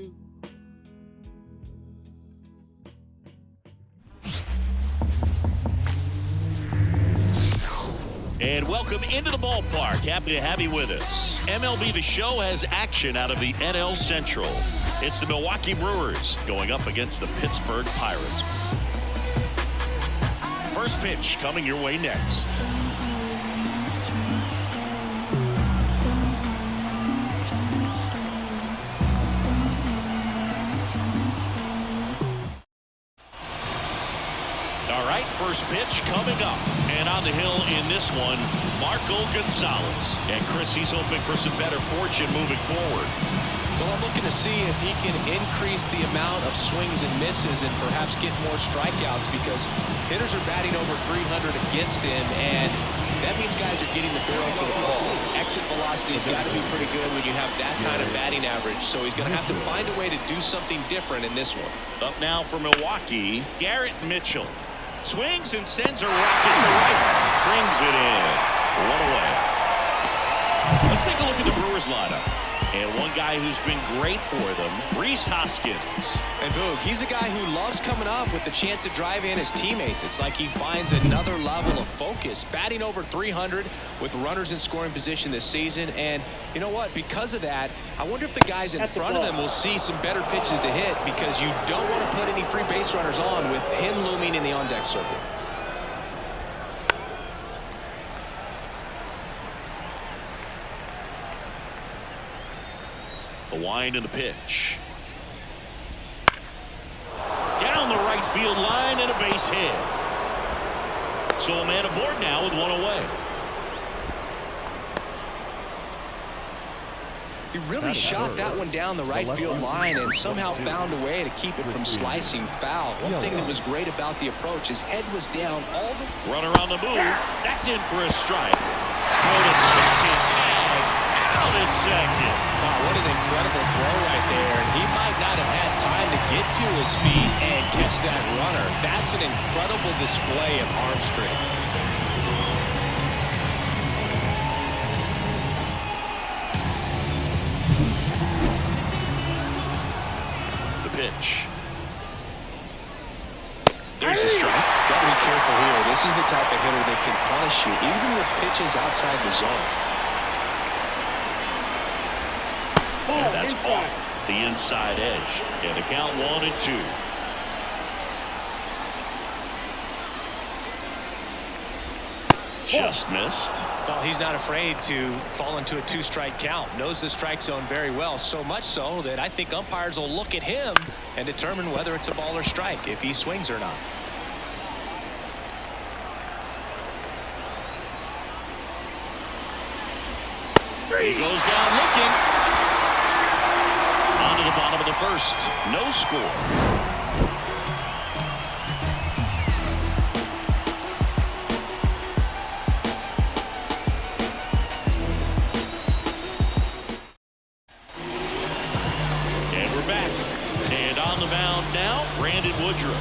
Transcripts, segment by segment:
do. And welcome into the ballpark. Happy to have you with us. MLB The Show has action out of the NL Central. It's the Milwaukee Brewers going up against the Pittsburgh Pirates. First pitch coming your way next. All right, first pitch coming up. And on the hill in this one, Marco Gonzalez. And Chris, he's hoping for some better fortune moving forward. Well, I'm looking to see if he can increase the amount of swings and misses and perhaps get more strikeouts, because hitters are batting over 300 against him, and that means guys are getting the barrel to the ball. Exit velocity has got to be pretty good when you have that kind of batting average, so he's going to have to find a way to do something different in this one. Up now for Milwaukee, Garrett Mitchell. Swings and sends a rocket to right. Brings it in. One away. Let's take a look at the Brewers lineup. And one guy who's been great for them, Rhys Hoskins. And Boog, he's a guy who loves coming up with the chance to drive in his teammates. It's like he finds another level of focus. Batting over 300 with runners in scoring position this season. And you know what? Because of that, I wonder if the guys in front of them will see some better pitches to hit, because you don't want to put any free base runners on with him looming in the on-deck circle. The wind and the pitch. Down the right field line and a base hit. So a man aboard now with one away. He really shot that one down the right field line and somehow found a way to keep it from slicing foul. One thing that was great about the approach, his head was down all the... Runner on the move. That's in for a strike. Throw to second. Tag. Out at second. Wow, what an incredible throw right there. And he might not have had time to get to his feet and catch that runner. That's an incredible display of arm strength. The pitch. There's a strike. Got to be careful here. This is the type of hitter that can punish you even with pitches outside the zone. And that's off the inside edge. And the count 1-2. Just missed. Well, he's not afraid to fall into a two-strike count. Knows the strike zone very well, so much so that I think umpires will look at him and determine whether it's a ball or strike, if he swings or not. He goes down looking. On to the bottom of the first. No score. And we're back. And on the mound now, Brandon Woodruff.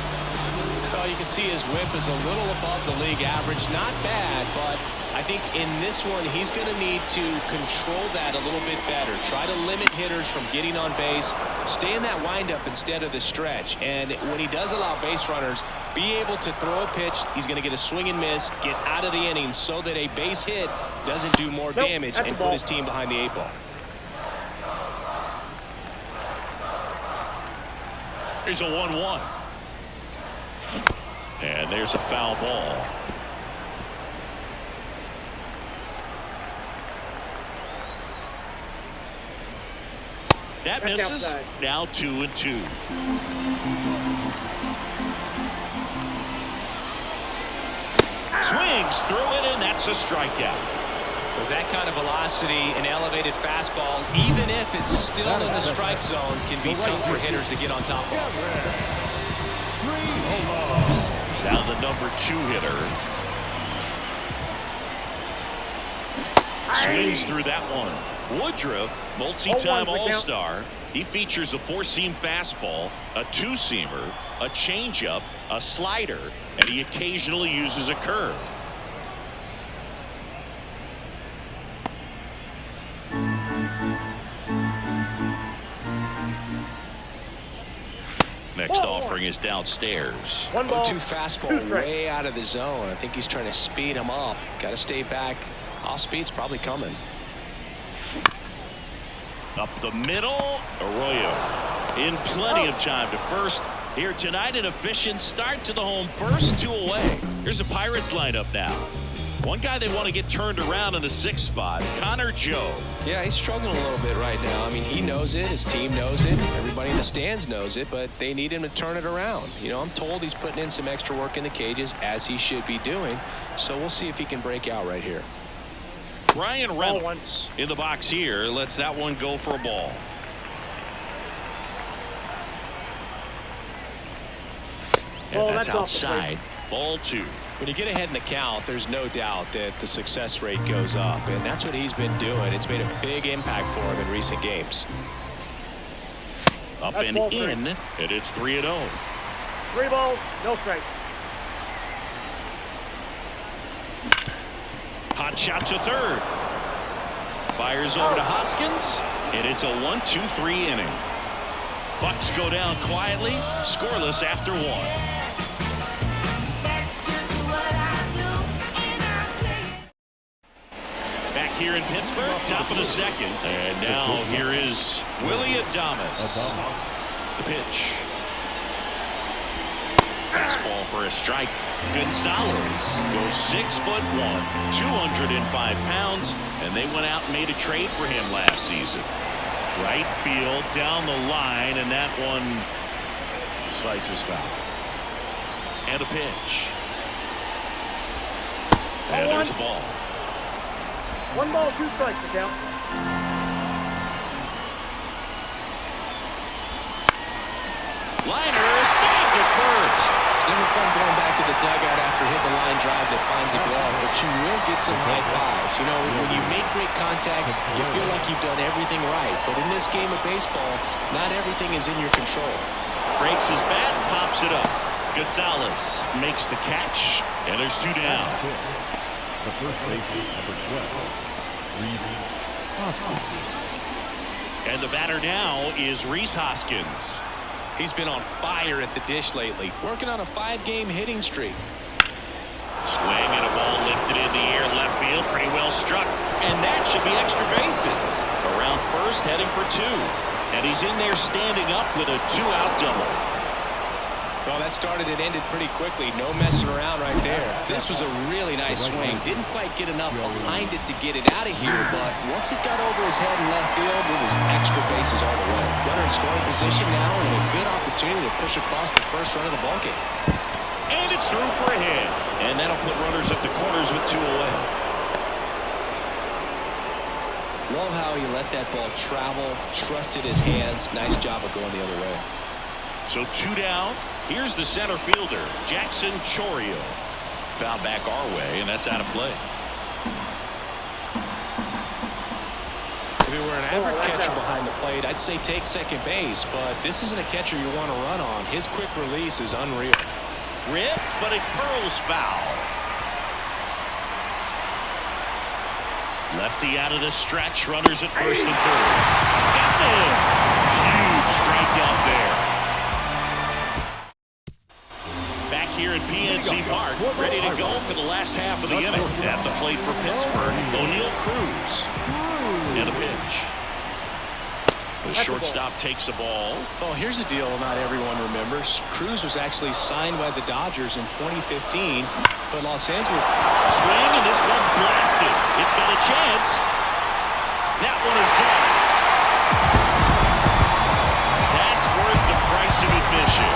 Well, you can see his whip is a little above the league average. Not bad, but I think in this one, he's going to need to control that a little bit better. Try to limit hitters from getting on base. Stay in that windup instead of the stretch. And when he does allow base runners, be able to throw a pitch. He's going to get a swing and miss, get out of the inning so that a base hit doesn't do more damage and put his team behind the 8 ball. Here's a 1-1. And there's a foul ball. That misses. Now 2-2. Swings through it, and that's a strikeout. With that kind of velocity, an elevated fastball, even if it's still in the strike zone, can be tough for hitters to get on top of. Now the number 2 hitter. Swings through that one. Woodruff, multi-time All-Star. He features a 4-seam fastball, a 2-seamer, a changeup, a slider, and he occasionally uses a curve. Next offering is downstairs. 0-2 fastball way out of the zone. I think he's trying to speed him up. Got to stay back. Off speed's probably coming. Up the middle. Arroyo in plenty of time to first. Here tonight, an efficient start to the home first, 2 away. Here's the Pirates lineup now. One guy they want to get turned around in the 6th spot, Connor Joe. Yeah, he's struggling a little bit right now. I mean, he knows it. His team knows it. Everybody in the stands knows it, but they need him to turn it around. You know, I'm told he's putting in some extra work in the cages, as he should be doing. So we'll see if he can break out right here. Ryan Reynolds in the box here. Lets that one go for a ball. And that's outside. Ball 2. When you get ahead in the count, there's no doubt that the success rate goes up, and that's what he's been doing. It's made a big impact for him in recent games. Up and in, and it's 3-0. 3 balls, no strikes. Hot shot to third. Fires over to Hoskins, and it's a 1-2-3 inning. Bucks go down quietly, scoreless after 1. Here in Pittsburgh, top of the 2nd, and now here is Willie Adames. The pitch. Fastball for a strike. Gonzalez goes 6'1", 205 pounds, and they went out and made a trade for him last season. Right field, down the line, and that one slices foul. And a pitch. And there's a ball. 1 ball, 2 strikes to count. Liner stopped at first. It's never fun going back to the dugout after hitting the line drive that finds a glove, but you will get some high fives. You know, when you make great contact, you feel like you've done everything right. But in this game of baseball, not everything is in your control. Breaks his bat and pops it up. Gonzalez makes the catch, and there's 2 down. The first baseman, number 12, Rhys Hoskins. And the batter now is Rhys Hoskins. He's been on fire at the dish lately, working on a 5-game hitting streak. Swing and a ball lifted in the air, left field, pretty well struck. And that should be extra bases. Around first, heading for 2. And he's in there standing up with a 2-out double. Well, that started and ended pretty quickly. No messing around right there. This was a really nice swing. Didn't quite get enough behind it to get it out of here, but once it got over his head in left field, it was extra bases all the way. Runner in scoring position now, and a good opportunity to push across the first run of the ballgame. And it's through for a hit. And that'll put runners at the corners with 2 away. Love how he let that ball travel, trusted his hands. Nice job of going the other way. So 2 down. Here's the center fielder, Jackson Chourio. Foul back our way, and that's out of play. If it were an average catcher behind the plate, I'd say take second base, but this isn't a catcher you want to run on. His quick release is unreal. Ripped, but it curls foul. Lefty out of the stretch, runners at first and third. Got it! Huge strikeout there. Here at PNC Park, ready to go for the last half of the inning. At the plate for Pittsburgh, O'Neal Cruz. And a pitch. The shortstop takes the ball. Oh, here's a deal not everyone remembers. Cruz was actually signed by the Dodgers in 2015, but Los Angeles... Swing, and this one's blasted. It's got a chance. That one is gone. That's worth the price of admission.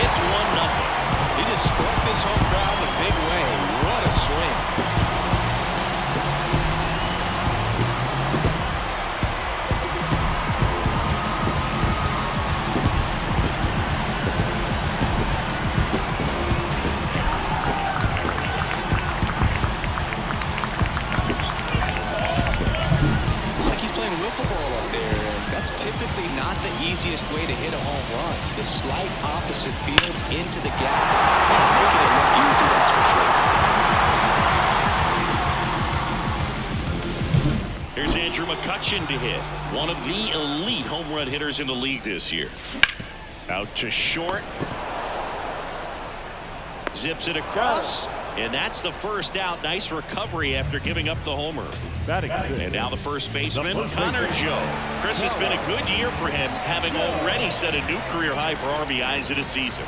It's 1-0. He just struck this home crowd in a big way. What a swing. It's like he's playing wiffle ball up there, and that's typically not the easiest way to hit a home run. The slight opposite field into the gap. And making it look easy, that's for sure. Here's Andrew McCutchen to hit. One of the elite home run hitters in the league this year. Out to short. Zips it across. And that's the first out. Nice recovery after giving up the homer. Batting sixth. And now the first baseman, Connor Joe. Chris, has been a good year for him, having already set a new career high for RBIs in a season.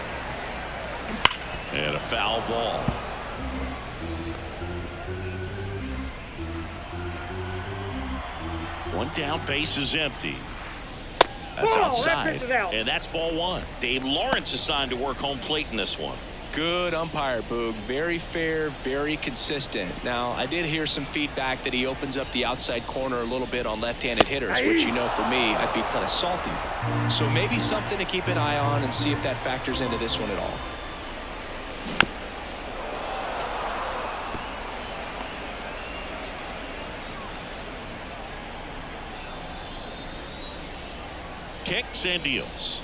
And a foul ball. One down, base is empty. That's outside. And that's ball one. Dave Lawrence assigned to work home plate in this one. Good umpire, Boog. Very fair, very consistent. Now, I did hear some feedback that he opens up the outside corner a little bit on left-handed hitters, which, you know, for me, I'd be kind of salty. So maybe something to keep an eye on and see if that factors into this one at all. Kicks and deals.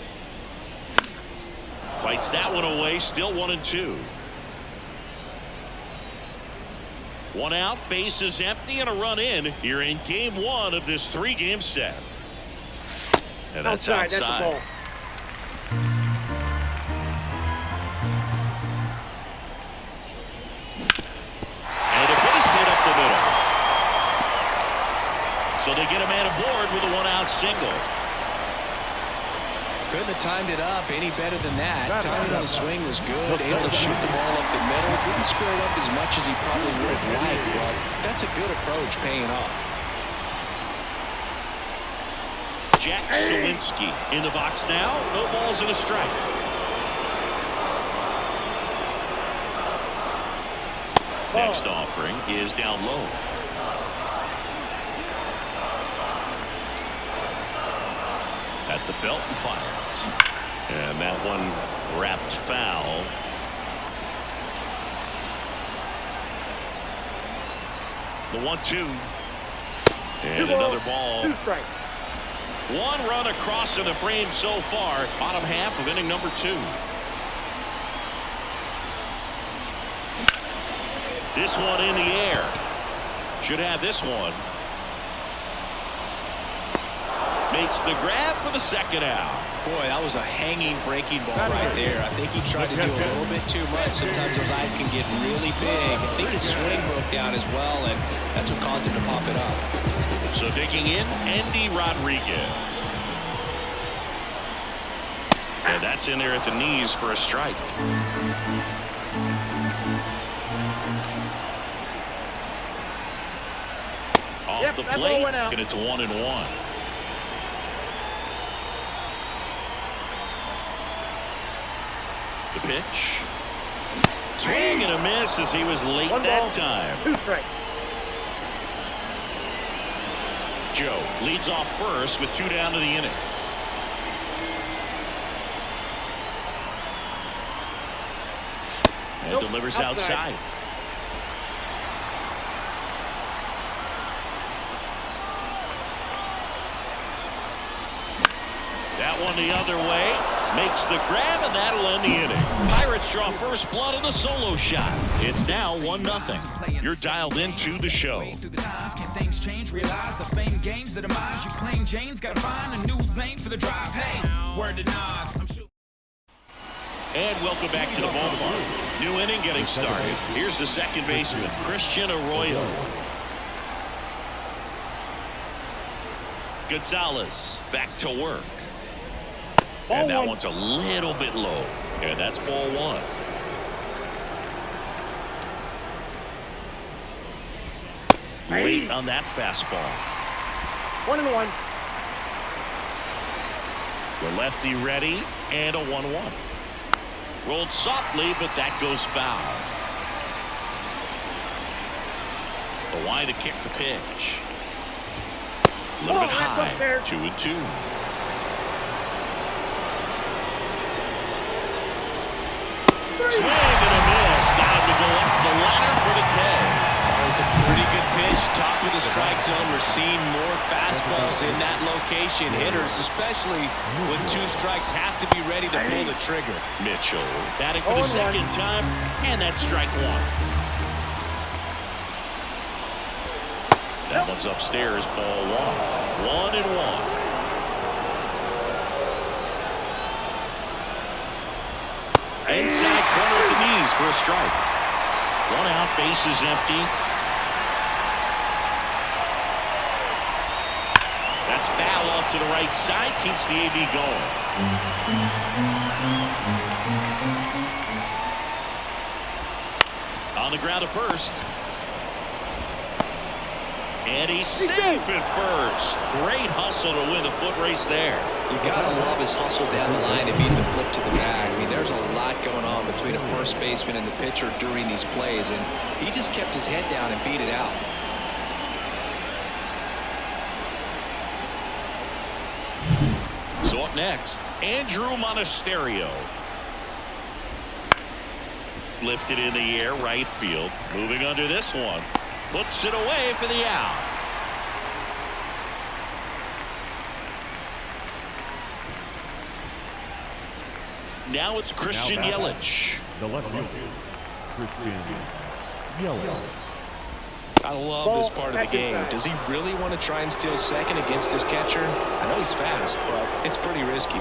Fights that one away. Still 1-2. One out, base is empty, and a run in. You're in game one of this 3-game set. And that's outside. That's the ball. And a base hit up the middle. So they get a man aboard with a 1-out single. Couldn't have timed it up any better than that. Timing on the swing was good. Able to shoot the ball up the middle. Didn't square it up as much as he probably would have liked, but that's a good approach, paying off. Jack Sawinski in the box now. No balls and a strike. Next offering is down low. At the belt and fires. And that one wrapped foul. The 1-2. And another ball. 2 strikes. One run across in the frame so far. Bottom half of inning number 2. This one in the air. Should have this one. Makes the grab for the second out. Boy, that was a hanging breaking ball right there. I think he tried to do a little bit too much. Sometimes those eyes can get really big. I think his swing broke down as well, and that's what caused him to pop it up. So digging in, Andy Rodriguez. And that's in there at the knees for a strike. Off the plate, and it's 1-1. The pitch. Swing and a miss as he was late that time. 2 strikes. Joe leads off first with 2 down to the inning. And delivers outside. That one the other way. Makes the grab, and that'll end the inning. Pirates draw first blood on the solo shot. It's now 1-0. You're dialed into the show. Can things change? Realize the fame games that demise you plain Jane's gotta find a new lane for the drive. Hey, word to Nas. I'm sure. And welcome back to the ballpark. New inning getting started. Here's the second baseman, Christian Arroyo. Gonzalez back to work. And that one's a little bit low. And that's ball one. Late on that fastball. 1-1. The lefty ready, and a 1-1. Rolled softly, but that goes foul. The line to kick the pitch. A little bit high. 2-2. Swing and a miss. Got him to go up the ladder for the K. That was a pretty good pitch. Top of the strike zone. We're seeing more fastballs in that location. Hitters, especially when 2 strikes, have to be ready to pull the trigger. Mitchell batting for the second time, and that's strike 1. That one's upstairs, ball 1. 1-1. Inside corner of the knees for a strike. One out, base is empty. That's foul off to the right side, keeps the AD going. On the ground to first. And he's safe at first. Great hustle to win the foot race there. You gotta love his hustle down the line to beat the flip to the bag. I mean, there's a lot going on between a first baseman and the pitcher during these plays, and he just kept his head down and beat it out. So up next, Andrew Monasterio. Lifted in the air, right field. Moving under this one. Puts it away for the out. Now it's Christian Yelich. The left fielder, Christian Yelich. I love this part of the game. Does he really want to try and steal second against this catcher? I know he's fast, but it's pretty risky.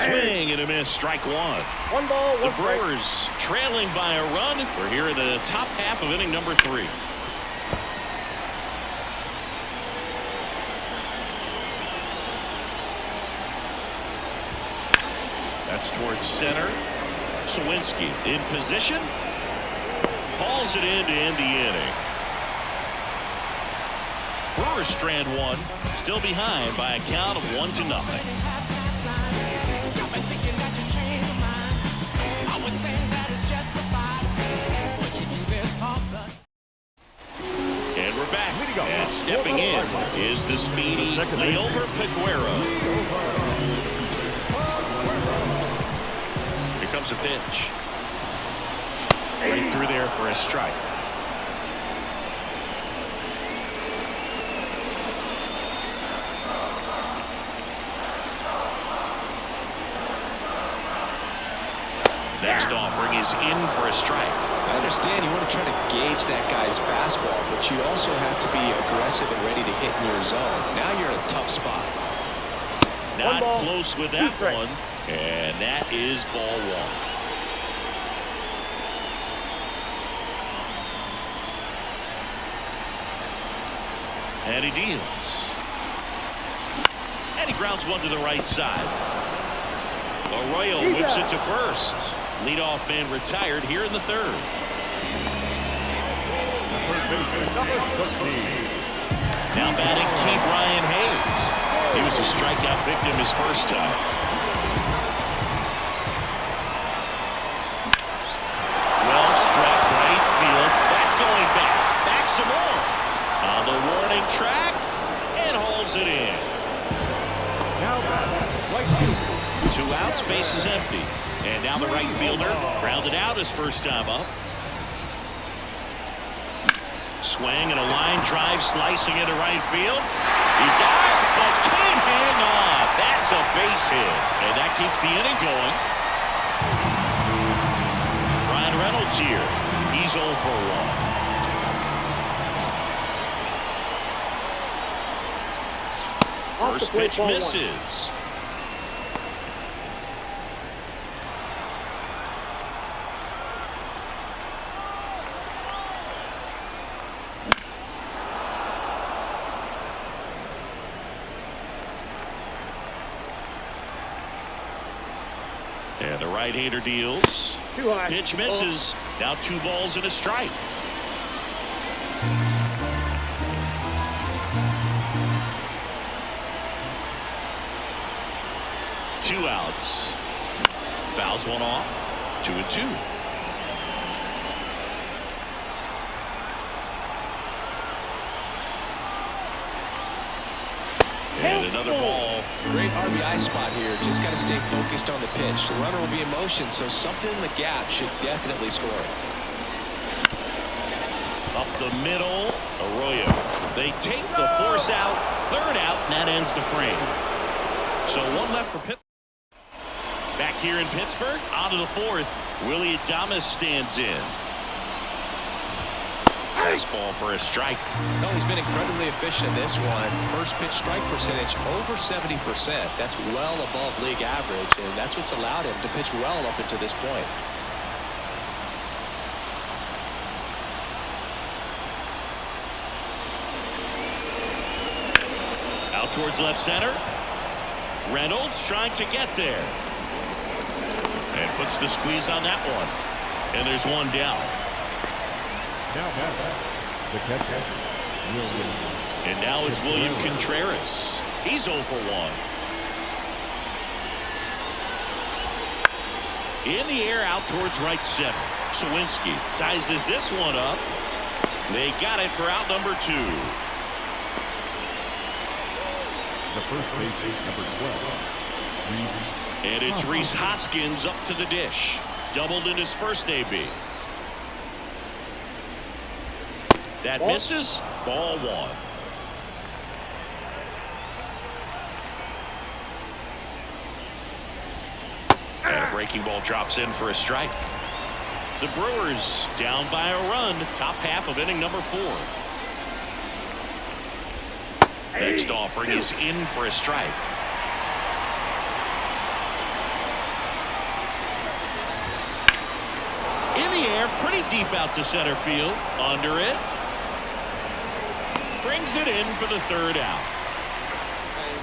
Swing and a miss, strike one. One ball, one The Brewers trailing by a run. We're here in the top half of inning number 3. That's towards center. Sawinski in position. Hauls it in to end the inning. Brewers strand one. Still behind by a count of 1-0. And we're back. And stepping in is the speedy Leover Peguero. Here comes a pitch. Right through there for a strike. Next offering is in for a strike. I understand you want to try to gauge that guy's fastball, but you also have to be aggressive and ready to hit in your zone. Now you're in a tough spot. Not close with that one, and that is ball one. And he deals. And he grounds one to the right side. Arroyo whips it to first. Leadoff man retired here in the third. Now batting Key Brian Hayes. He was a strikeout victim his first time. Well struck right field. That's going back. Back some more. On the warning track and hauls it in. Now right field. 2 outs, base is empty. And now the right fielder grounded out his first time up. Swing and a line drive slicing into right field. He dives but can't hang on. That's a base hit. And that keeps the inning going. Ryan Reynolds here. He's 0 for 1. First pitch misses. And the right-hander deals. Too high. Pitch misses. Now 2 balls and a strike. Two outs. Fouls one off. 2-2. And another ball. Great RBI spot here. Just got to stay focused on the pitch. The runner will be in motion, so something in the gap should definitely score. Up the middle. Arroyo. They take the force out. Third out, and that ends the frame. So 1 left for Pittsburgh. Back here in Pittsburgh, on to the 4th. Willie Adames stands in. fastball for a strike. Well, he's been incredibly efficient in this one. First pitch strike percentage over 70%. That's well above league average, and that's what's allowed him to pitch well up until this point. Out towards left center. Reynolds trying to get there. And puts the squeeze on that one. And there's one down. Now the catcher, William. And now it's William Contreras. He's 0 for 1. In the air out towards right center. Sawinski sizes this one up. They got it for out number 2. The first base is number 12. And it's Rhys Hoskins up to the dish. Doubled in his first AB. That misses. Ball 1. And a breaking ball drops in for a strike. The Brewers down by a run. Top half of inning number 4. Next offering is in for a strike. In the air, pretty deep out to center field. Under it. Brings it in for the 3rd out. Hey,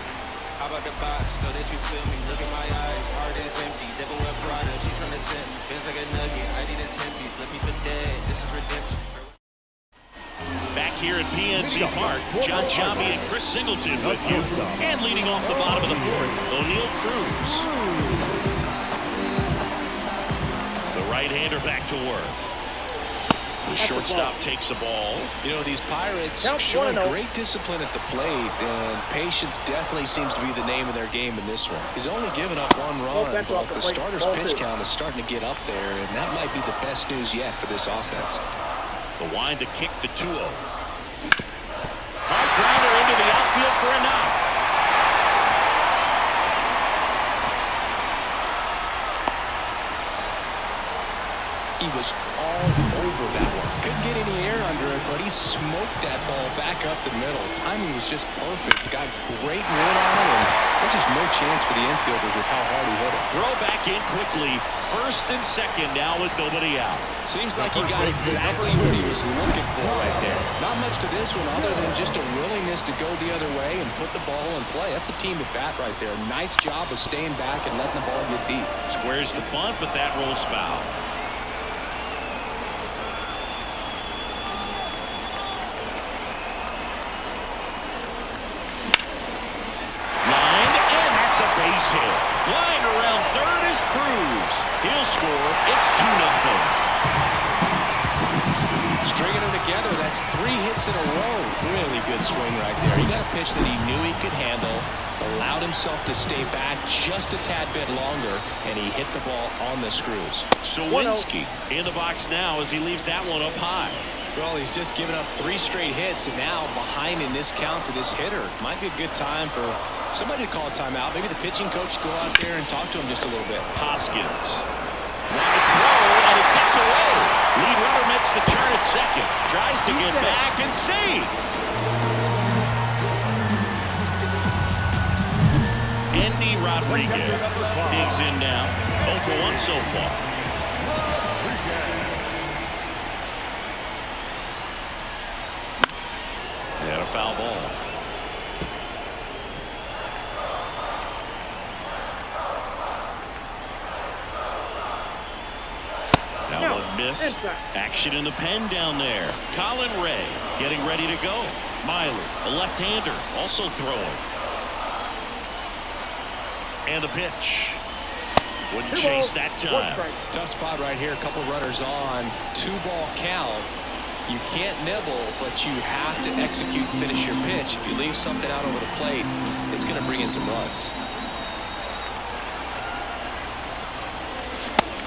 how about the box? Know that you feel me. Look in my eyes. Heart is empty. Devil wear Prada. She trying to tempt me. Ben's like a nugget. I need a 10-piece. Let me put dead. This is redemption. Back here at PNC Park, John Giambi and Chris Singleton with you. And leading off the bottom of the 4th, O'Neal Cruz. The right-hander back to work. The shortstop takes the ball. You know, these Pirates showing great discipline at the plate, and patience definitely seems to be the name of their game in this one. He's only given up 1 run, but the starter's pitch count is starting to get up there, and that might be the best news yet for this offense. The wind to kick the 2-0. Hard grounder into the outfield for a knock. He was all over that one. Couldn't get any air under it, but he smoked that ball back up the middle. Timing was just perfect. Got great wood on it, and there's just no chance for the infielders with how hard he hit it. Throw back in quickly. 1st and 2nd now with nobody out. Seems like he got exactly what he was looking for right there. Not much to this one other than just a willingness to go the other way and put the ball in play. That's a team at bat right there. Nice job of staying back and letting the ball get deep. Squares the bunt, but that rolls foul. Base hit. Flying around 3rd is Cruz. He'll score. It's 2-0. Stringing them together, that's 3 hits in a row. Really good swing right there. He got a pitch that he knew he could handle, allowed himself to stay back just a tad bit longer, and he hit the ball on the screws. Sawinski in the box now as he leaves that one up high. Well, he's just given up 3 straight hits, and now behind in this count to this hitter. Might be a good time for somebody to call a timeout. Maybe the pitching coach go out there and talk to him just a little bit. Hoskins. Wide throw, and it gets away. Lead runner makes the turn at 2nd. Tries to get back and save. Andy Rodriguez digs in now. 0 for 1 so far. And a foul ball. That one missed. Action in the pen down there. Colin Ray getting ready to go. Miley, a left-hander, also throwing. And the pitch. Wouldn't chase that time. Tough spot right here. A couple runners on. 2-ball count. You can't nibble, but you have to execute and finish your pitch. If you leave something out over the plate, it's going to bring in some runs.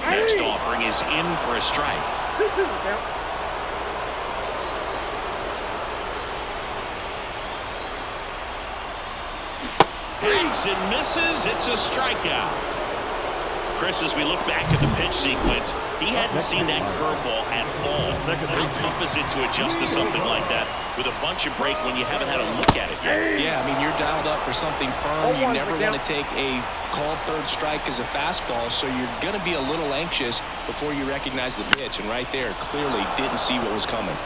Next offering is in for a strike. Hangs and misses. It's a strikeout. Chris, as we look back at the pitch sequence, he hadn't seen that curveball at all. How tough is it to adjust to something like that with a bunch of break when you haven't had a look at it yet? Yeah, I mean, you're dialed up for something firm. You never want to take a called third strike as a fastball, so you're going to be a little anxious before you recognize the pitch. And right there, clearly didn't see what was coming.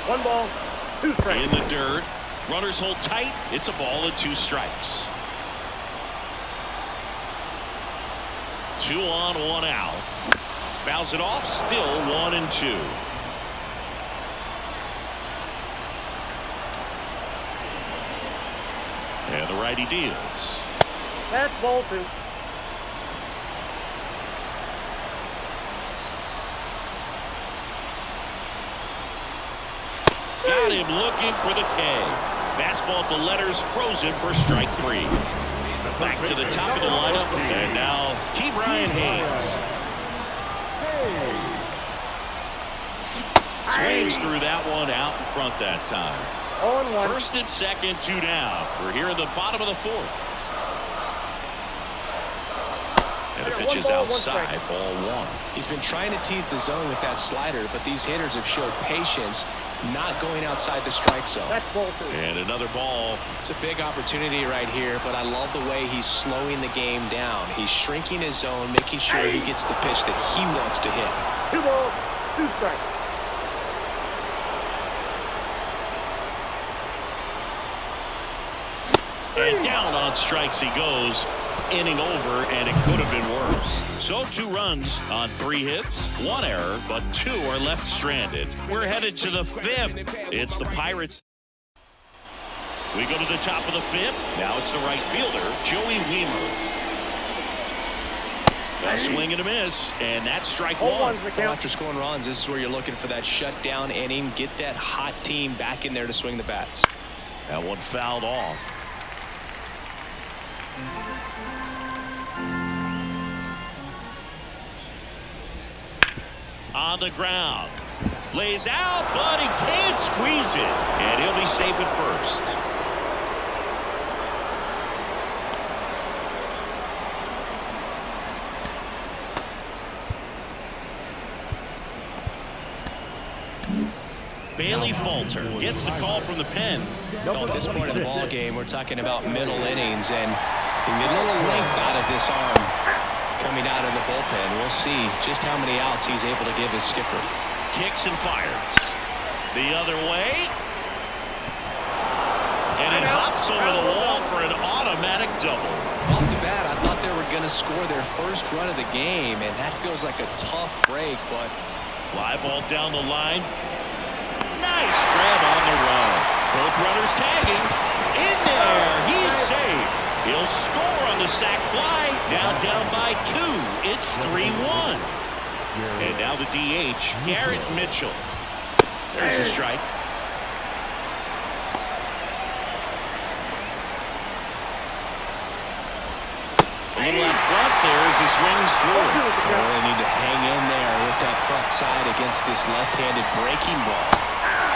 One ball, 2 strikes. In the dirt. Runners hold tight. It's a ball and 2 strikes. 2 on, 1 out. Fouls it off. Still 1-2. And the righty deals. That's ball 2. Got him looking for the K. Fastball at the letters, frozen for strike 3. Back to the top of the lineup, and now Brian Haynes. Swings through that one out in front that time. 0-1. First and second, 2 down. We're here in the bottom of the 4th. And the pitch is outside, ball 1. He's been trying to tease the zone with that slider, but these hitters have showed patience, not going outside the strike zone. That's ball 2. And another ball. It's a big opportunity right here, but I love the way he's slowing the game down. He's shrinking his zone, making sure he gets the pitch that he wants to hit. 2 balls, 2 strikes. And down on strikes he goes. Inning over, and it could have been worse. So 2 runs on 3 hits, 1 error, but 2 are left stranded. We're headed to the 5th. It's the Pirates. We go to the top of the 5th. Now it's the right fielder, Joey Wiemer. A swing and a miss, and that's strike 1. Well, after scoring runs, this is where you're looking for that shutdown inning. Get that hot team back in there to swing the bats. That one fouled off. On the ground. Lays out, but he can't squeeze it. And he'll be safe at first. Bailey Falter gets the call from the pen. At this point of the ball game, we're talking about middle innings, and you get a little length out of this arm coming out of the bullpen. We'll see just how many outs he's able to give his skipper. Kicks and fires. The other way. And it hops over the wall for an automatic double. Off the bat, I thought they were going to score their first run of the game, and that feels like a tough break, but fly ball down the line. Nice grab on the run. Both runners tagging. In there. He's safe. He'll score on the sac fly. Now down by 2. It's 3-1. And now the DH, Garrett Mitchell. There's a strike. A little out front there as he swings through it. Really need to hang in there with that front side against this left-handed breaking ball.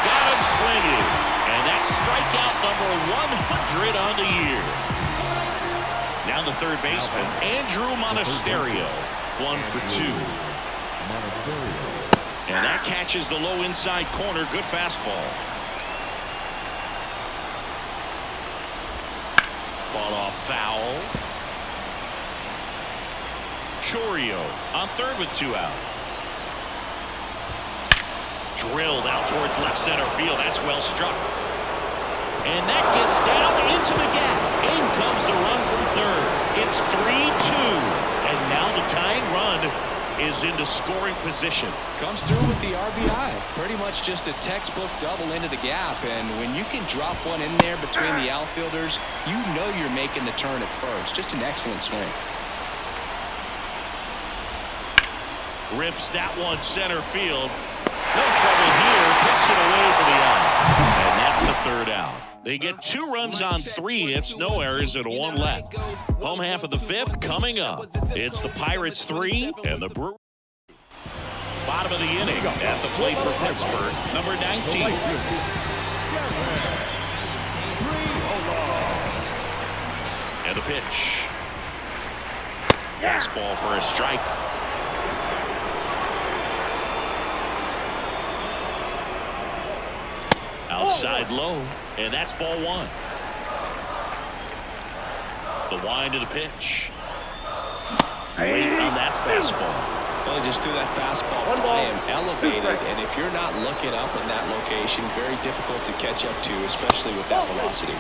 Got him swinging. And that's strikeout number 100 on the year. Now the third baseman, Andrew Monasterio. 1 for 2. And that catches the low inside corner. Good fastball. Fought off foul. Chorio on third with 2 out. Drilled out towards left center field. That's well struck. And that gets down into the gap. In comes the run from third. It's 3-2. And now the tying run is into scoring position. Comes through with the RBI. Pretty much just a textbook double into the gap. And when you can drop one in there between the outfielders, you know you're making the turn at first. Just an excellent swing. Rips that one center field. No trouble here. Puts it away for the out. And that's the third out. They get 2 runs on 3 hits, no errors, and 1 left. Home half of the 5th coming up. It's the Pirates 3 and the Brewers. Bottom of the inning at the plate for Pittsburgh, number 19. And the pitch. Fastball for a strike. Outside low, and that's ball one. The wind of the pitch. Late on that fastball. Well, he just threw that fastball by him, elevated, and if you're not looking up in that location, very difficult to catch up to, especially with that velocity.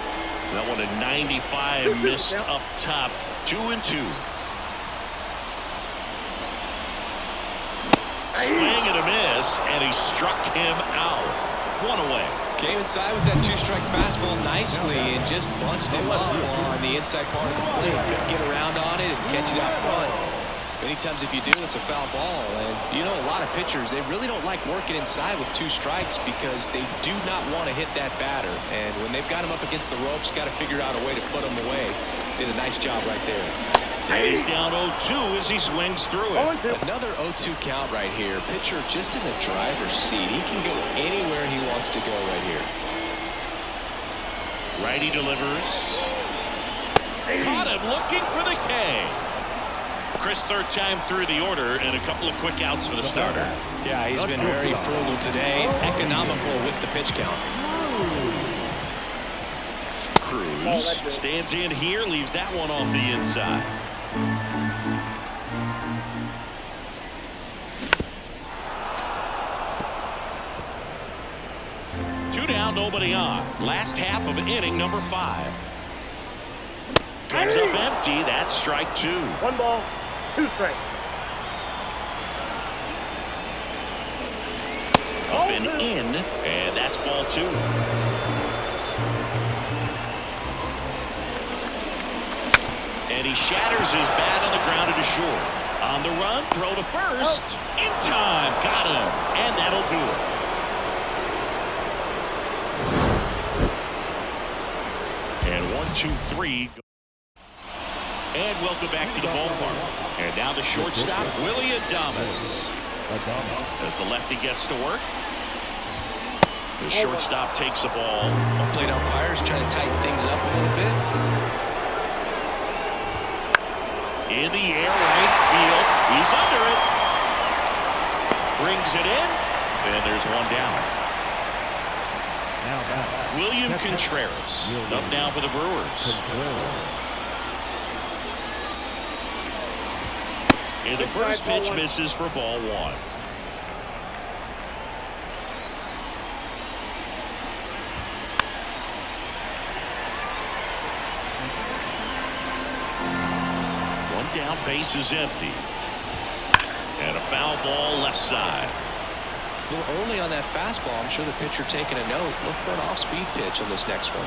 That one at 95, missed up top. 2-2. Swing and a miss, and he struck him out. One away. Came inside with that two-strike fastball nicely and just bunched him up on the inside part of the plate. Couldn't get around on it and catch it out front. Many times if you do, it's a foul ball. And you know, a lot of pitchers, they really don't like working inside with two strikes because they do not want to hit that batter. And when they've got him up against the ropes, got to figure out a way to put him away. Did a nice job right there. And he's down 0-2 as he swings through it. Another 0-2 count right here. Pitcher just in the driver's seat. He can go anywhere he wants to go right here. Righty delivers. Caught him looking for the K. Chris, third time through the order, and a couple of quick outs for the starter. Yeah, he's been very frugal today, economical with the pitch count. Cruz stands in here, leaves that one off the inside. Two down, nobody on. Last half of inning number 5. Comes up empty. That's strike 2. 1 ball, 2 strikes. Up and in, and that's ball 2. And he shatters his bat on the ground to short. On the run, throw to first. In time, got him, and that'll do it. And 1, 2, 3. And welcome back to the ballpark. And now the shortstop, Willie Adames. As the lefty gets to work. The shortstop takes the ball. Plate umpires trying to tighten things up a little bit. In the air, right field. He's under it. Brings it in. And there's one down. William Contreras up now for the Brewers. And the first pitch misses for ball 1. Down, base is empty. And a foul ball left side. A little early on that fastball. I'm sure the pitcher taking a note. Look for an off-speed pitch on this next one.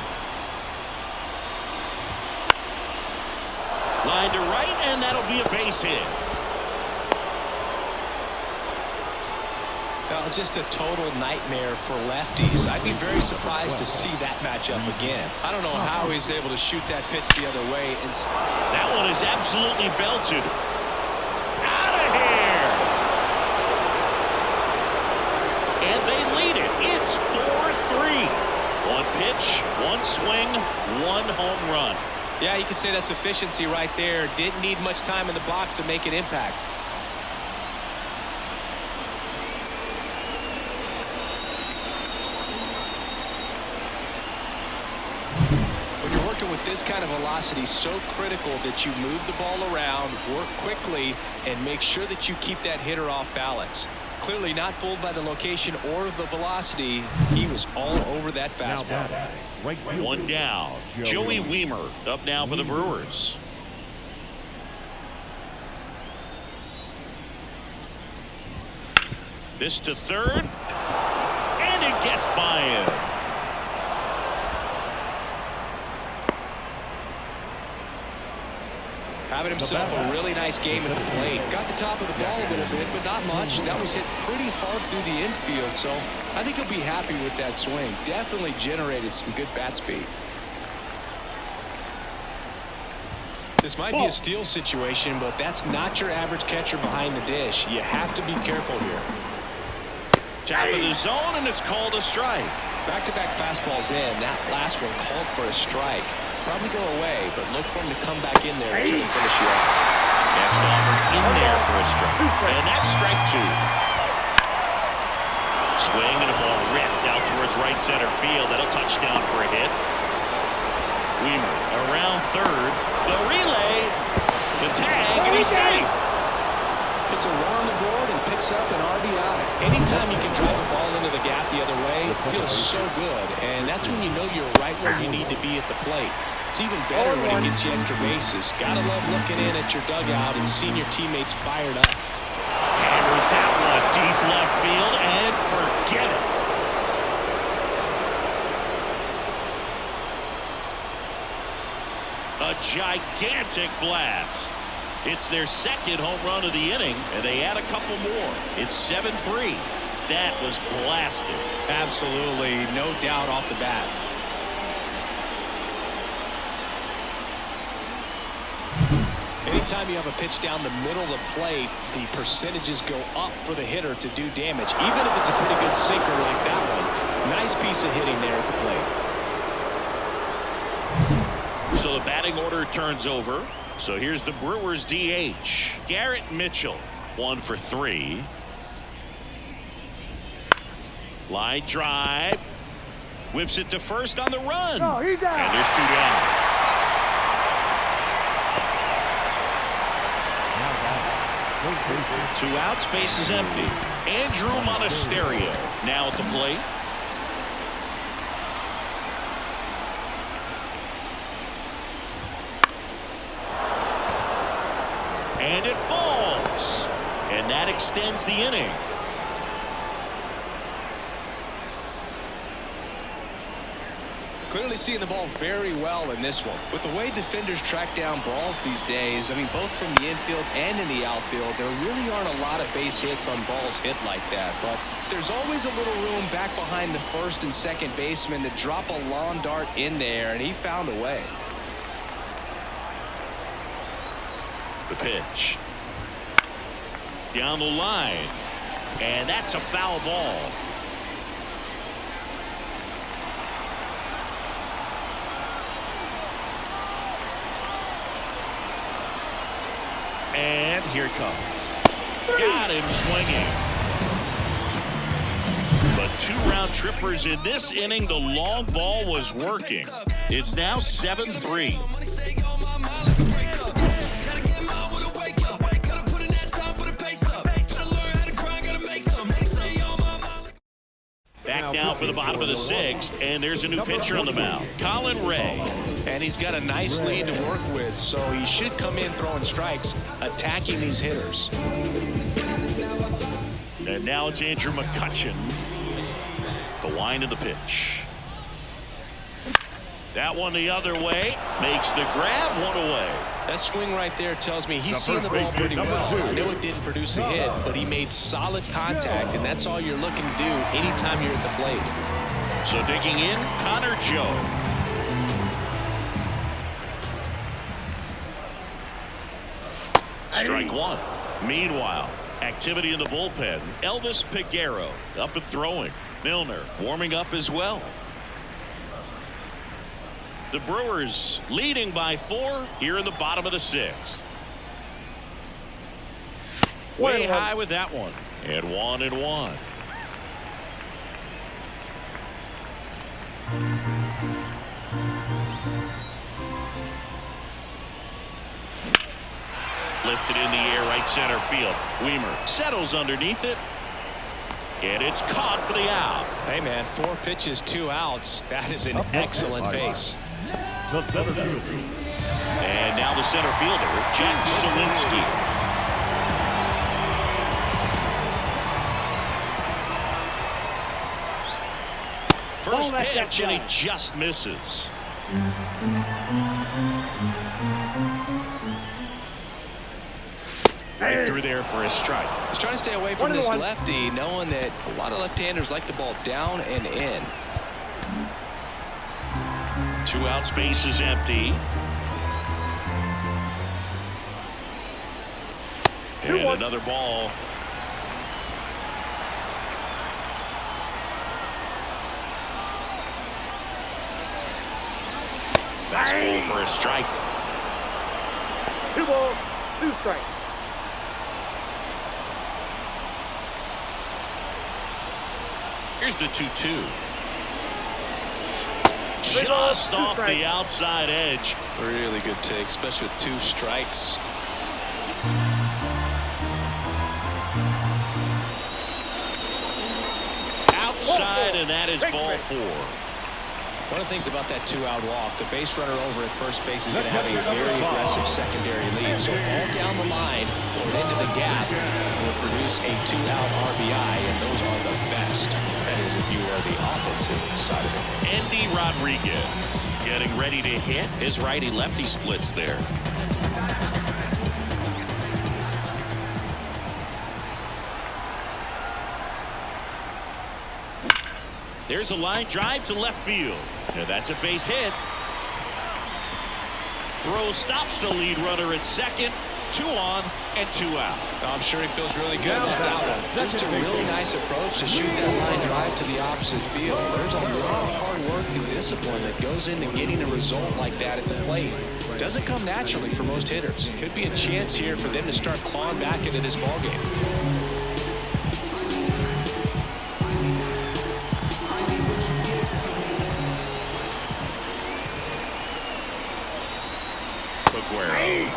Line to right, and that'll be a base hit. Well, just a total nightmare for lefties. I'd be very surprised to see that matchup again. I don't know how he's able to shoot that pitch the other way. That one is absolutely belted. Out of here! And they lead it. It's 4-3. One pitch, one swing, one home run. Yeah, you could say that's efficiency right there. Didn't need much time in the box to make an impact. With this kind of velocity, so critical that you move the ball around, work quickly, and make sure that you keep that hitter off balance. Clearly not fooled by the location or the velocity. He was all over that fastball. One down. Joey Wiemer up now for the Brewers. This to third, and it gets by him. Having himself a really nice game at the plate. Got the top of the ball a little bit, but not much. That was hit pretty hard through the infield, so I think he'll be happy with that swing. Definitely generated some good bat speed. This might be a steal situation, but that's not your average catcher behind the dish. You have to be careful here. Top of the zone, and it's called a strike. Back-to-back fastballs in. That last one called for a strike. probably go away, but look for him to come back in there and try to finish you off. Next offer in there for a strike. And that's strike 2. Swing and a ball ripped out towards right center field. That'll touch down for a hit. Weimer around third. The relay. The tag, and he's safe. Hits a run on the board and picks up an RBI. Anytime you can drive a ball into the gap the other way, it feels so good. And that's when you know you're right where you need to be at the plate. It's even better when it gets you extra bases. Gotta love looking in at your dugout and seeing your teammates fired up. Hammers that one deep left field and forget it. A gigantic blast. It's their second home run of the inning, and they add a couple more. It's 7-3. That was blasted. Absolutely, no doubt off the bat. Anytime you have a pitch down the middle of the plate, the percentages go up for the hitter to do damage, even if it's a pretty good sinker like that one. Nice piece of hitting there at the plate. So the batting order turns over. So here's the Brewers DH. Garrett Mitchell, 1 for 3. Line drive. Whips it to first on the run. Oh, he's out. And there's 2 down. Two outs, base is empty. Andrew Monasterio now at the plate. And it falls. And that extends the inning. Clearly seeing the ball very well in this one. With the way defenders track down balls these days, I mean, both from the infield and in the outfield, there really aren't a lot of base hits on balls hit like that. But there's always a little room back behind the first and second baseman to drop a lawn dart in there, and he found a way. The pitch. Down the line. And that's a foul ball. And here it comes. Got him swinging. But 2 round trippers in this inning. The long ball was working. It's now 7-3. Back now for the bottom of the 6th, and there's a new pitcher on the mound, Colin Ray. And he's got a nice lead to work with, so he should come in throwing strikes, attacking these hitters. And now it's Andrew McCutchen. The wind of the pitch. That one the other way, makes the grab, 1 away. That swing right there tells me he's seen the ball pretty well. I know it didn't produce a hit, but he made solid contact, and that's all you're looking to do anytime you're at the plate. So digging in, Connor Joe. Strike 1. Meanwhile, activity in the bullpen. Elvis Peguero up and throwing. Milner warming up as well. The Brewers leading by 4 here in the bottom of the 6th. Way high with that one. And 1-1. Lifted in the air, right center field. Weimer settles underneath it. And it's caught for the out. Hey, man, 4 pitches, 2 outs. That is an excellent base. And now the center fielder, Jack Sawinski. First pitch, and he just misses. Right through there for a strike. He's trying to stay away from this lefty, knowing that a lot of left-handers like the ball down and in. 2 outs, base is empty. And another ball. Fastball for a strike. 2 balls, 2 strikes. Here's the 2-2. Just off the outside edge. Really good take, especially with 2 strikes. Outside, and that is ball 4. One of the things about that 2-out walk, the base runner over at first base is going to have a very aggressive secondary lead. So ball down the line or into the gap will produce a 2-out RBI, and those are the best. That is if you are the offensive side of it. Andy Rodriguez getting ready to hit. His righty-lefty splits there. There's a line drive to left field. Now that's a base hit. Throw stops the lead runner at second. 2 on and 2 out. I'm sure he feels really good about that one. Just a really nice approach to shoot that line drive to the opposite field. There's a lot of hard work and discipline that goes into getting a result like that at the plate. Doesn't come naturally for most hitters. Could be a chance here for them to start clawing back into this ballgame.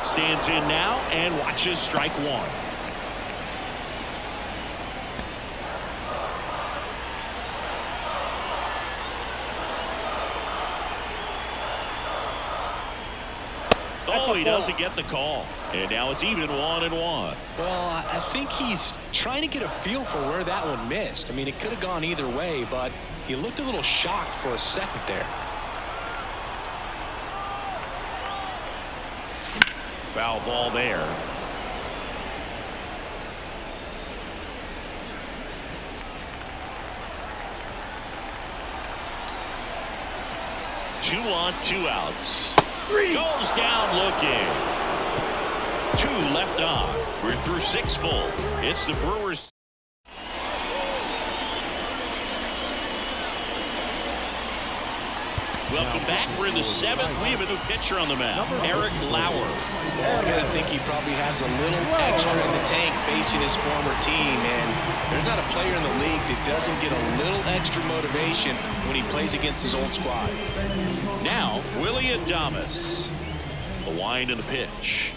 Stands in now and watches strike 1. Oh, he doesn't get the call. And now it's even 1-1. Well, I think he's trying to get a feel for where that one missed. I mean, it could have gone either way, but he looked a little shocked for a second there. Foul ball there. Two on, 2 outs. 3 Goes down looking. 2 left on. We're through 6 full. It's the Brewers. Welcome back. We're in the 7th. We have a new pitcher on the mound, Eric Lauer. Well, I think he probably has a little extra in the tank facing his former team, and there's not a player in the league that doesn't get a little extra motivation when he plays against his old squad. Now, Willie Adames. The wind and the pitch.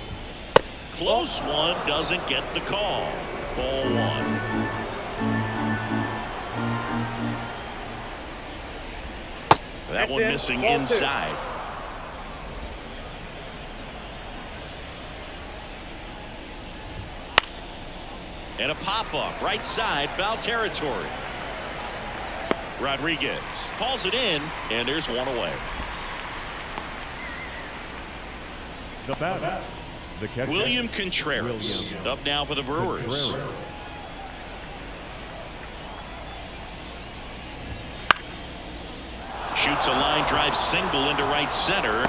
Close one, doesn't get the call. Ball 1. That one missing inside. And a pop-up right side, foul territory. Rodriguez calls it in, and there's 1 away. The batter, the catcher, William Contreras up now for the Brewers. Shoots a line drive single into right center.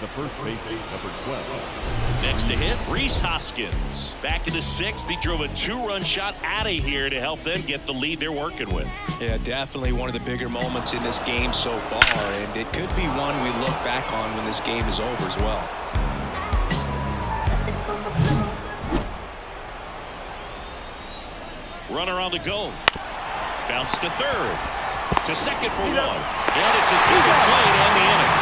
The first baseman, number 12. Next to hit, Rhys Hoskins. Back in the 6th, he drove a 2-run shot out of here to help them get the lead they're working with. Yeah, definitely one of the bigger moments in this game so far, and it could be one we look back on when this game is over as well. Runner on the go. Bounce to third. To second for 1. And it's a good play to end the inning.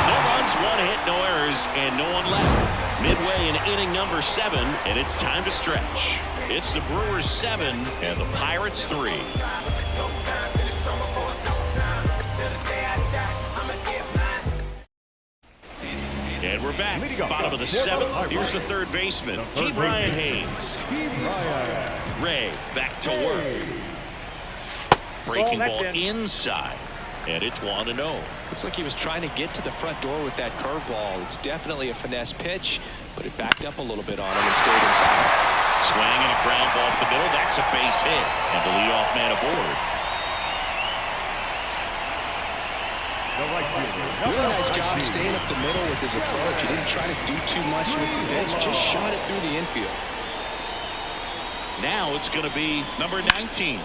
No runs, 1 hit, no errors, and no one left. Midway in inning number 7, and it's time to stretch. It's the Brewers 7 and the Pirates 3. And we're back. Bottom of the 7th. Here's the third baseman, T. Brian Haynes. Ray back to work. Breaking ball inside. And it's 1-0. Looks like he was trying to get to the front door with that curveball. It's definitely a finesse pitch, but it backed up a little bit on him and stayed inside. Swing and a ground ball to the middle. That's a base hit. And the leadoff man aboard. Really nice job staying up the middle with his approach. He didn't try to do too much with the pitch, just shot it through the infield. Now it's going to be number 19.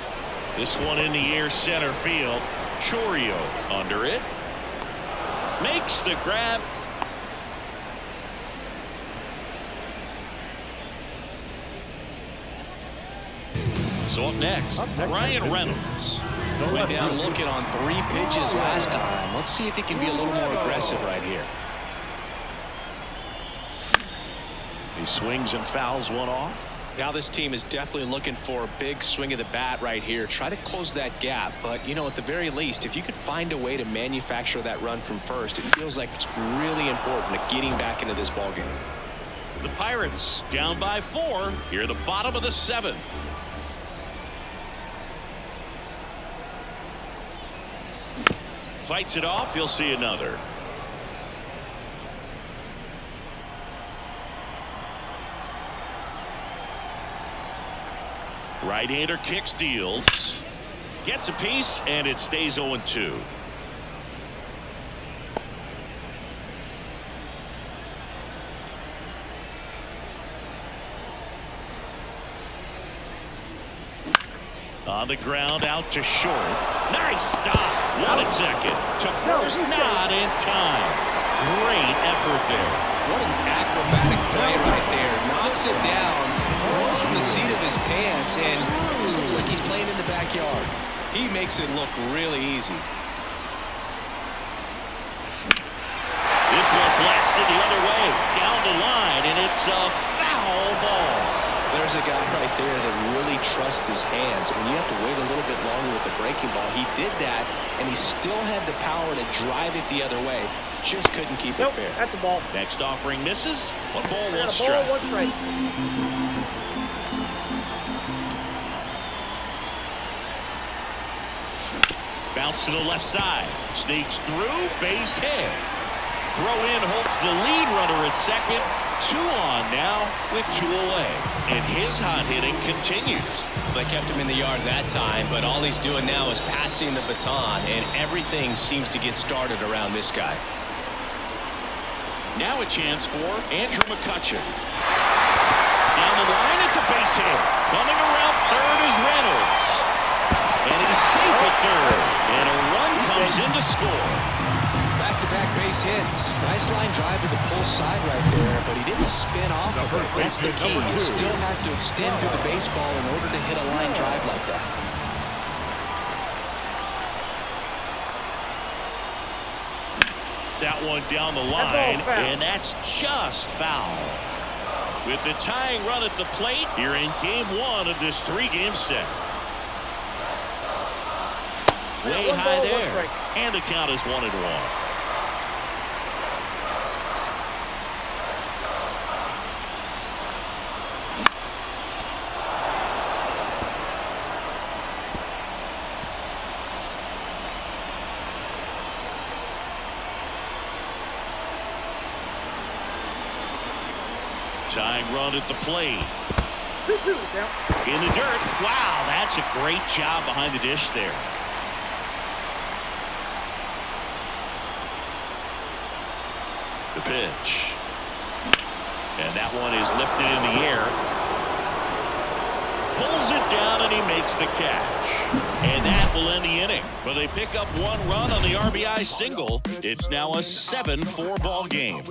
This one in the air center field. Chorio under it. Makes the grab. So up next, Ryan Reynolds. Went down looking on 3 pitches last time. Let's see if he can be a little more aggressive right here. He swings and fouls one off. Now this team is definitely looking for a big swing of the bat right here. Try to close that gap. But, you know, at the very least, if you could find a way to manufacture that run from first, it feels like it's really important to getting back into this ballgame. The Pirates down by 4 here at the bottom of the 7th. Fights it off. You'll see another. Right-hander kicks, deals, gets a piece, and it stays 0-2. On the ground, out to short. Nice stop. One at second. To first, not in time. Great effort there. What an acrobatic play right there. Knocks it down, rolls from the seat of his pants, and just looks like he's playing in the backyard. He makes it look really easy. This one blasted the other way. Down the line, and it's a foul ball. There's a guy right there that really trusts his hands. When you have to wait a little bit longer with the breaking ball, he did that, and he still had the power to drive it the other way. Just couldn't keep it fair. That's the ball. Next offering misses. 1 ball, 1 Ball, strike. 1 strike. Bounce to the left side. Sneaks through. Base hit. Throw in holds the lead runner at second. 2 on now with 2 away. And his hot hitting continues. They kept him in the yard that time, but all he's doing now is passing the baton, and everything seems to get started around this guy. Now a chance for Andrew McCutcheon. Down the line, it's a base hit. Coming around third is Reynolds. And he's safe at third. And a run comes in to score. Back-to-back base hits. Nice line drive to the pull side right there, but he didn't spin off of it. That's the key. You still have to extend through the baseball in order to hit a line drive like that. That one down the line, and that's just foul. With the tying run at the plate, here in game 1 of this 3-game set. Way high there, and the count is 1-1. Tying run at the plate. In the dirt. Wow, that's a great job behind the dish there. The pitch. And that one is lifted in the air. Pulls it down and he makes the catch. And that will end the inning. But they pick up 1 run on the RBI single. It's now a 7-4 ball game.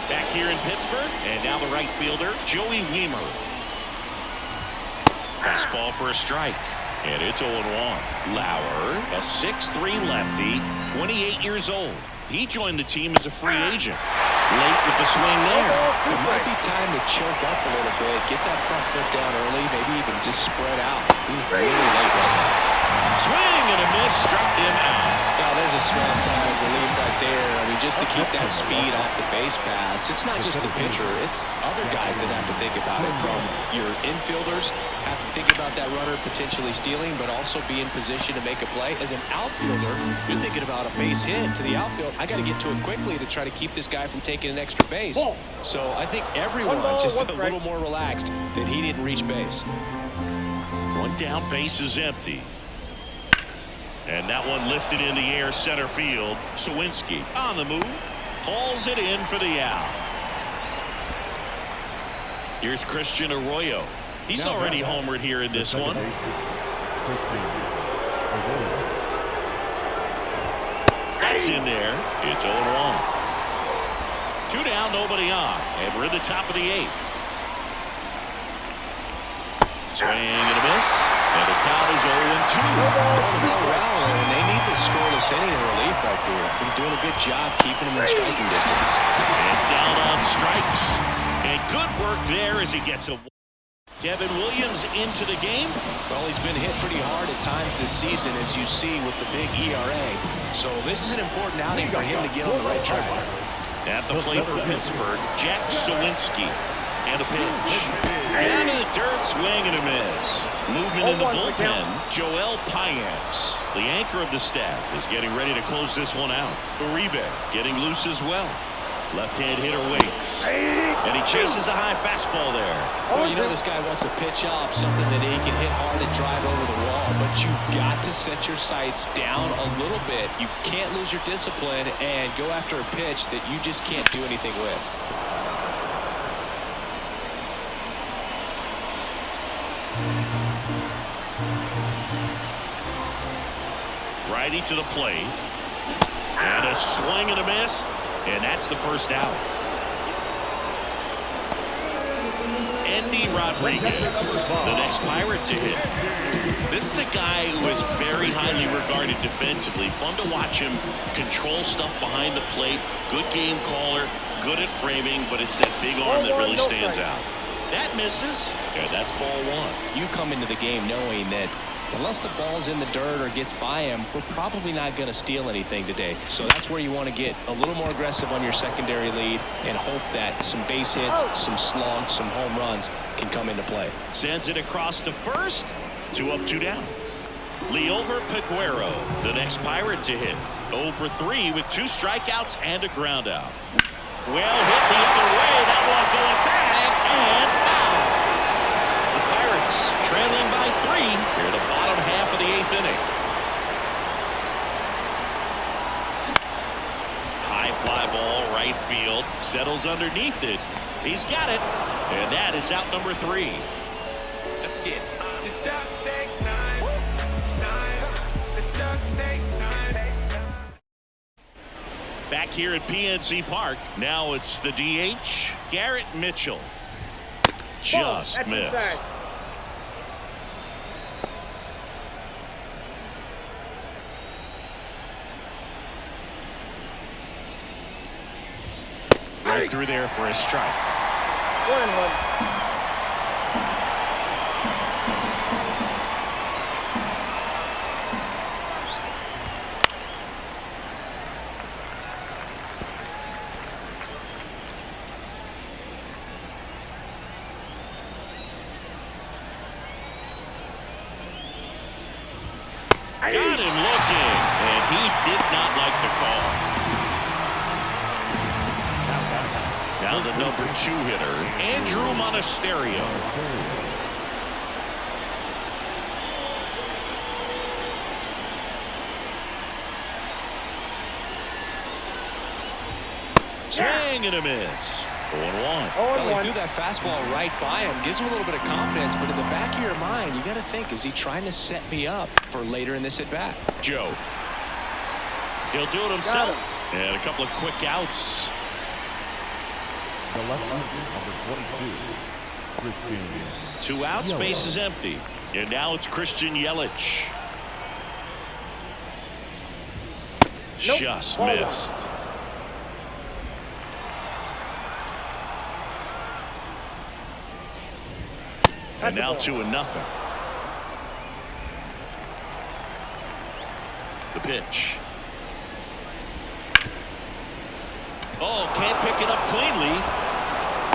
Back here in Pittsburgh, and now the right fielder, Joey Wiemer. Fastball for a strike, and it's 0-1. Lauer, a 6'3" lefty, 28 years old. He joined the team as a free agent. Late with the swing there. It might be time to choke up a little bit, get that front foot down early, maybe even just spread out. He's really late right now. Swing and a miss, struck him out. Now there's a small sigh of relief right there. I mean, just to keep that speed off the base paths. It's not just the pitcher, it's other guys that have to think about it. From your infielders have to think about that runner potentially stealing, but also be in position to make a play. As an outfielder, you're thinking about a base hit to the outfield. I got to get to it quickly to try to keep this guy from taking an extra base. So I think everyone just a little more relaxed that he didn't reach base. 1 down, base is empty. And that one lifted in the air center field. Sawinski on the move. Hauls it in for the out. Here's Christian Arroyo. He's already homered here in this one. That's in there. It's 0-1. 2 down, nobody on. And we're in the top of the 8th. Swing and a miss. And the count is 0-2. And they need the scoreless inning in relief right there. Been doing a good job keeping them in striking distance. And down on strikes. And good work there as he gets a... Devin Williams into the game. Well, he's been hit pretty hard at times this season, as you see with the big ERA. So this is an important outing for him to get on the right track. At the plate for Pittsburgh, Jack Sawinski. And a pitch. Down to the dirt, swing and a miss. Movement in the bullpen, Joel Payamps. The anchor of the staff is getting ready to close this one out. Uribe getting loose as well. Left-hand hitter waits. And he chases a high fastball there. Well, you know this guy wants to pitch up something that he can hit hard and drive over the wall, but you've got to set your sights down a little bit. You can't lose your discipline and go after a pitch that you just can't do anything with. Righty to the plate. And a swing and a miss. And that's the first out. Andy Rodriguez, the next Pirate to hit. This is a guy who is very highly regarded defensively. Fun to watch him control stuff behind the plate. Good game caller, good at framing, but it's that big arm that really stands out. That misses, and that's ball 1. You come into the game knowing that unless the ball's in the dirt or gets by him, we're probably not going to steal anything today. So that's where you want to get a little more aggressive on your secondary lead and hope that some base hits, some slugs, some home runs can come into play. Sends it across to first. 2 up, 2 down. Leover Peguero, the next Pirate to hit. 0 for 3 with 2 strikeouts and a ground out. Well hit the other way. That one going back and foul. The Pirates trailing by 3 here the bottom half of the 8th inning. High fly ball, right field, settles underneath it. He's got it, and that is out number 3. Let's get it. This stuff takes time. This stuff takes time. Back here at PNC Park, now it's the DH, Garrett Mitchell. Just missed. Right through there for a strike. 1-1. Got him looking, and he did not like the call. Down to number 2 hitter, Andrew Monasterio. Swing and a miss. 0-1. Well, he threw that fastball right by him. Gives him a little bit of confidence, but in the back of your mind, you got to think, is he trying to set me up for later in this at-bat? Joe. He'll do it himself. And a couple of quick outs. The left number 22, Christian. 2 outs, base is empty. And now it's Christian Yelich. Just missed. And now 2-0. The pitch. Oh, can't pick it up cleanly.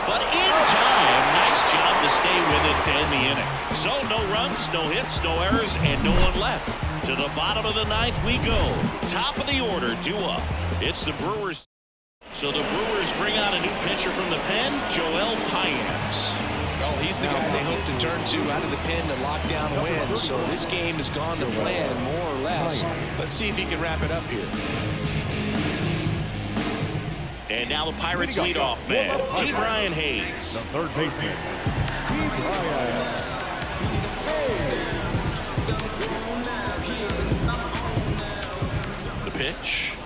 But in time, nice job to stay with it to end the inning. So no runs, no hits, no errors, and no one left. To the bottom of the 9th we go. Top of the order, 2 up. It's the Brewers. So the Brewers bring out a new pitcher from the pen, Joel Payamps. Well, he's the guy they hope to turn to out of the pen to lock down wins. So this game has gone to plan, more or less. Let's see if he can wrap it up here. And now the Pirates leadoff man, G. Brian Hayes. The third baseman, G. Brian. The pitch.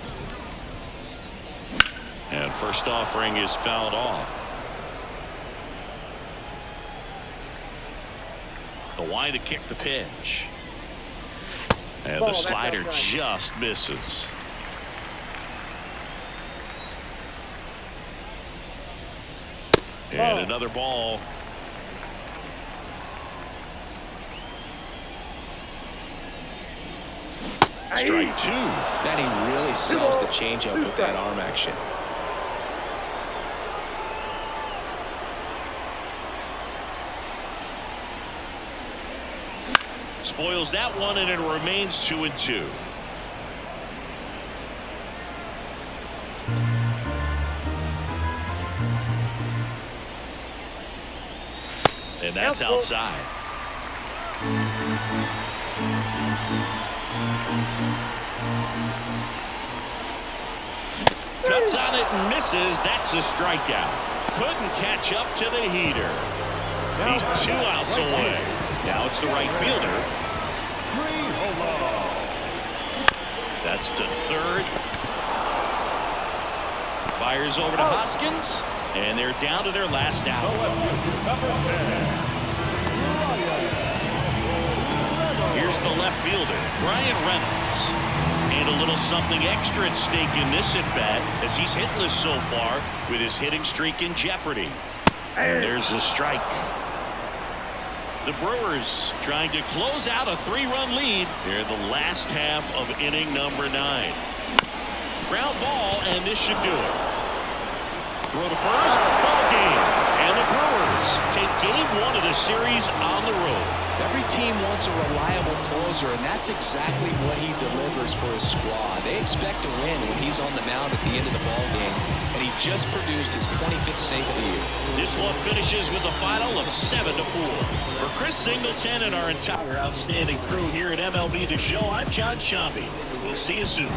And first offering is fouled off. The wide to kick the pitch. And the slider just misses. And another ball. Strike two. That he really sells the changeup with that arm action. Spoils that one, and it remains 2-2. And that's outside. Cuts on it and misses. That's a strikeout. Couldn't catch up to the heater. He's 2 outs away. Now it's the right fielder. That's to third. Fires over to Hoskins, and they're down to their last out. Here's the left fielder, Brian Reynolds. And a little something extra at stake in this at-bat as he's hitless so far with his hitting streak in jeopardy. And there's the strike. The Brewers trying to close out a 3-run lead. They're the last half of inning number 9. Ground ball, and this should do it. Throw to first, ball game. And the Brewers take game 1 of the series on the road. Every team wants a reliable closer, and that's exactly what he delivers for his squad. They expect to win when he's on the mound at the end of the ball game, and he just produced his 25th save of the year. This one finishes with a final of 7-4. For Chris Singleton and our entire outstanding crew here at MLB The Show, I'm John Shambi. We'll see you soon.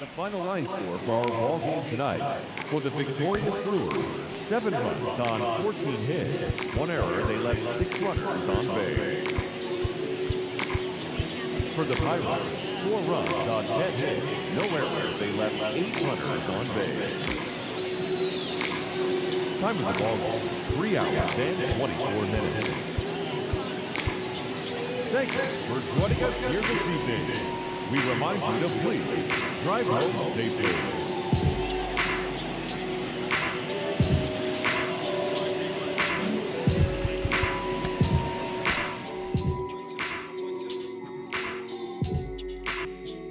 The final line score for our ball game tonight. For the victorious Brewers, 7 runs on 14 hits. 1 error, they left 6 runners on base. For the Pirates, 4 runs on 10 hits. No errors, they left 8 runners on base. Time of the ball game, 3 hours and 24 minutes. Thank you for joining us here this evening. We remind you to please drive home safely.